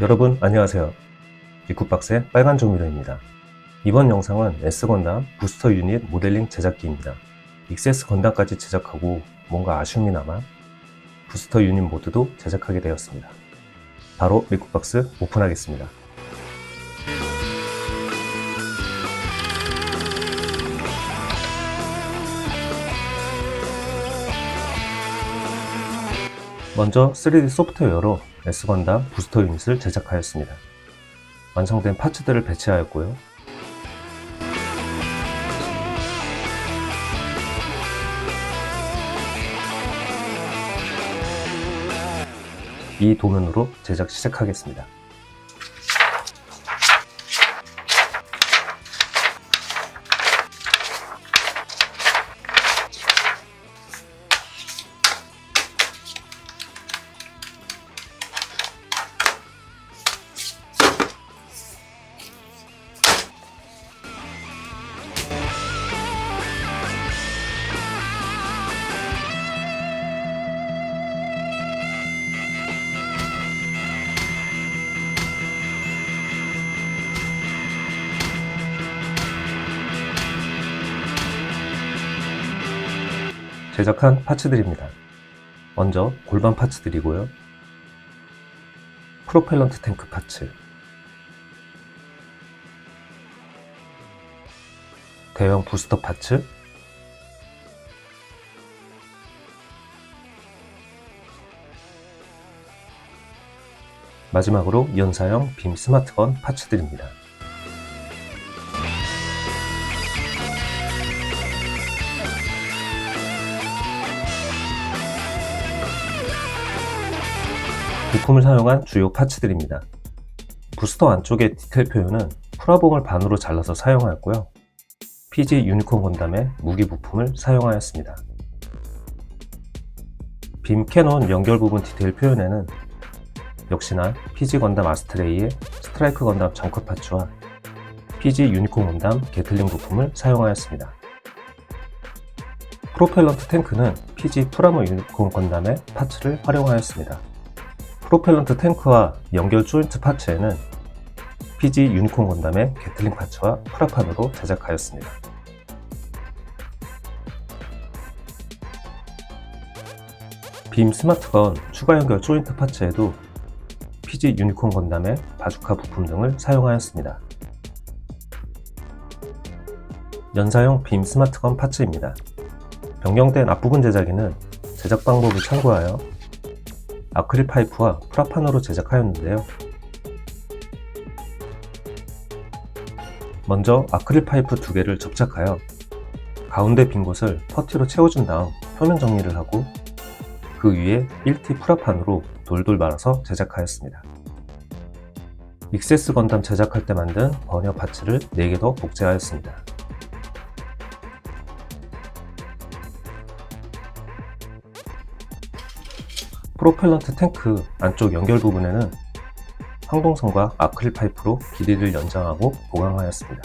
여러분 안녕하세요. 리쿠박스의 빨간 조미료입니다. 이번 영상은 S건담 부스터 유닛 모델링 제작기입니다. XS 건담까지 제작하고 뭔가 아쉬움이 남아 부스터 유닛 모드도 제작하게 되었습니다. 바로 리쿠박스 오픈하겠습니다. 먼저 3D 소프트웨어로 S건담 부스터 유닛을 제작하였습니다. 완성된 파츠들을 배치하였고요. 이 도면으로 제작 시작하겠습니다. 제작한 파츠들입니다. 먼저 골반 파츠들이고요. 프로펠런트 탱크 파츠, 대형 부스터 파츠, 마지막으로 연사형 빔 스마트건 파츠들입니다. 부품을 사용한 주요 파츠들입니다. 부스터 안쪽의 디테일 표현은 프라봉을 반으로 잘라서 사용하였고요. PG 유니콘 건담의 무기 부품을 사용하였습니다. 빔 캐논 연결 부분 디테일 표현에는 역시나 PG 건담 아스트레이의 스트라이크 건담 정크 파츠와 PG 유니콘 건담 게틀링 부품을 사용하였습니다. 프로펠런트 탱크는 PG 프라모 유니콘 건담의 파츠를 활용하였습니다. 프로펠런트 탱크와 연결 조인트 파츠에는 PG 유니콘 건담의 게틀링 파츠와 프라판으로 제작하였습니다. 빔 스마트건 추가 연결 조인트 파츠에도 PG 유니콘 건담의 바주카 부품 등을 사용하였습니다. 연사용 빔 스마트건 파츠입니다. 변경된 앞부분 제작에는 제작 방법을 참고하여 아크릴 파이프와 프라판으로 제작하였는데요. 먼저 아크릴 파이프 2개를 접착하여 가운데 빈 곳을 퍼티로 채워준 다음 표면 정리를 하고 그 위에 1T 프라판으로 돌돌 말아서 제작하였습니다. XS 건담 제작할 때 만든 버녀 파츠를 4개 더 복제하였습니다. 프로펠런트 탱크 안쪽 연결 부분에는 항동선과 아크릴 파이프로 길이를 연장하고 보강하였습니다.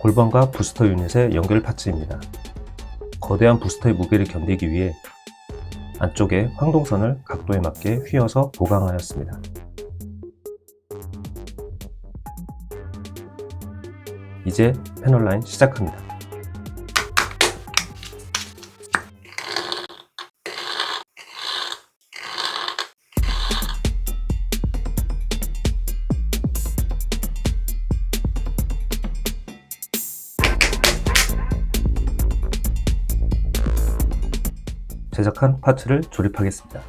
골반과 부스터 유닛의 연결 파츠입니다. 거대한 부스터의 무게를 견디기 위해 안쪽에 항동선을 각도에 맞게 휘어서 보강하였습니다. 이제 패널 라인 시작합니다. 제작한 파츠를 조립하겠습니다.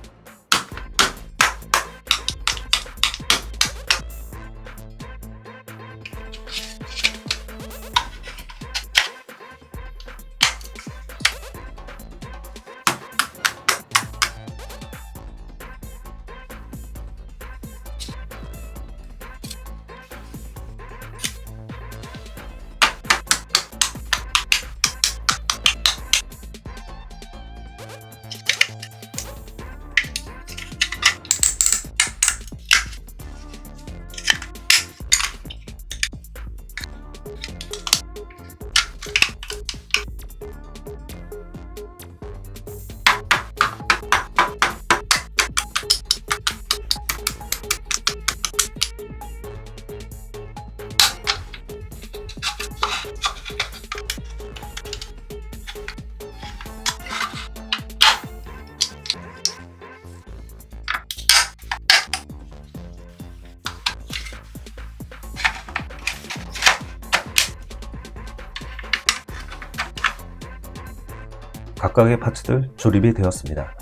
각각의 파츠들 조립이 되었습니다.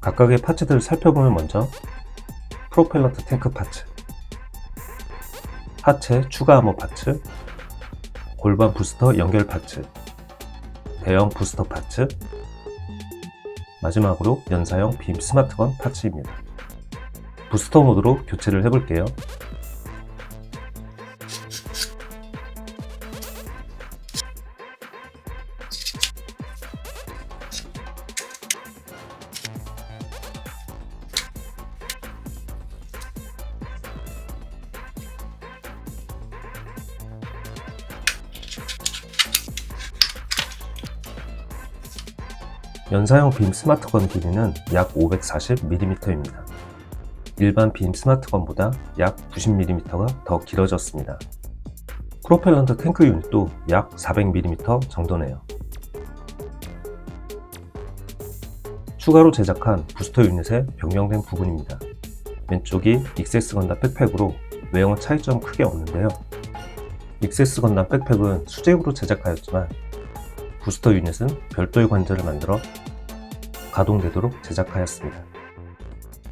각각의 파츠들을 살펴보면 먼저 프로펠러트 탱크 파츠, 하체 추가 아머 파츠, 골반 부스터 연결 파츠, 대형 부스터 파츠, 마지막으로 연사용 빔 스마트건 파츠입니다. 부스터 모드로 교체를 해볼게요. 연사용 빔 스마트건 길이는 약 540mm입니다. 일반 빔 스마트건보다 약 90mm가 더 길어졌습니다. 프로펠런트 탱크 유닛도 약 400mm 정도네요. 추가로 제작한 부스터 유닛에 변경된 부분입니다. 왼쪽이 익세스 건담 백팩으로 외형은 차이점 크게 없는데요. 익세스 건담 백팩은 수제으로 제작하였지만 부스터 유닛은 별도의 관절을 만들어 가동되도록 제작하였습니다.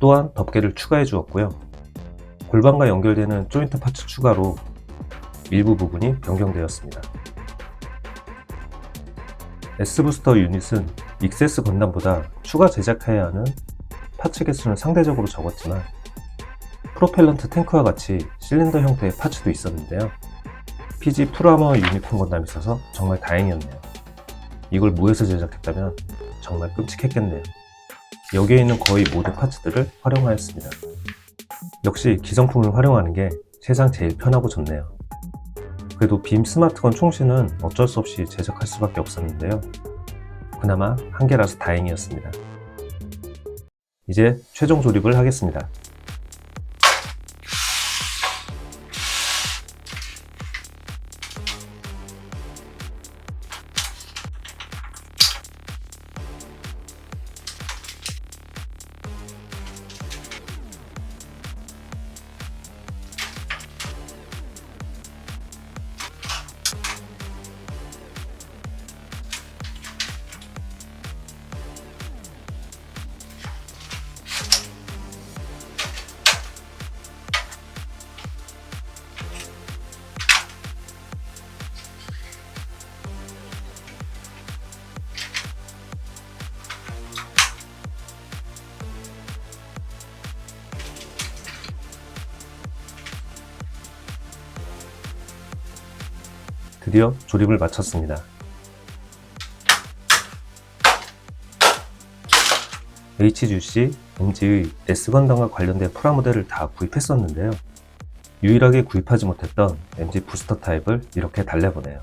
또한 덮개를 추가해 주었고요. 골반과 연결되는 조인트 파츠 추가로 일부 부분이 변경되었습니다. S부스터 유닛은 익세스 건담보다 추가 제작해야 하는 파츠 개수는 상대적으로 적었지만 프로펠런트 탱크와 같이 실린더 형태의 파츠도 있었는데요. PG 풀아머 유니콘 건담이 있어서 정말 다행이었네요. 이걸 무에서 제작했다면 정말 끔찍했겠네요. 여기에 있는 거의 모든 파츠들을 활용하였습니다. 역시 기성품을 활용하는 게 세상 제일 편하고 좋네요. 그래도 빔 스마트건 총신은 어쩔 수 없이 제작할 수밖에 없었는데요. 그나마 한 개라서 다행이었습니다. 이제 최종 조립을 하겠습니다. 드디어 조립을 마쳤습니다. HGC, MG의 S건담과 관련된 프라모델을 다 구입했었는데요. 유일하게 구입하지 못했던 MG 부스터 타입을 이렇게 달래보네요.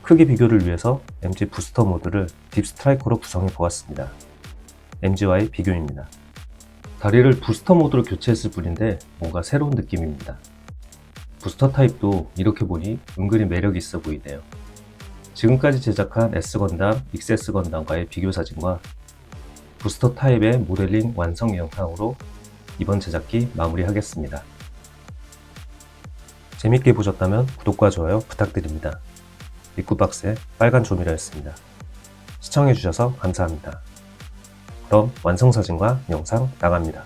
크기 비교를 위해서 MG 부스터 모드를 딥 스트라이커로 구성해 보았습니다. MG와의 비교입니다. 다리를 부스터 모드로 교체했을 뿐인데 뭔가 새로운 느낌입니다. 부스터 타입도 이렇게 보니 은근히 매력이 있어 보이네요. 지금까지 제작한 S건담, 익세스 건담과의 비교 사진과 부스터 타입의 모델링 완성 영상으로 이번 제작기 마무리하겠습니다. 재밌게 보셨다면 구독과 좋아요 부탁드립니다. 입구박스의 빨간 조미료였습니다. 시청해주셔서 감사합니다. 그럼 완성사진과 영상 나갑니다.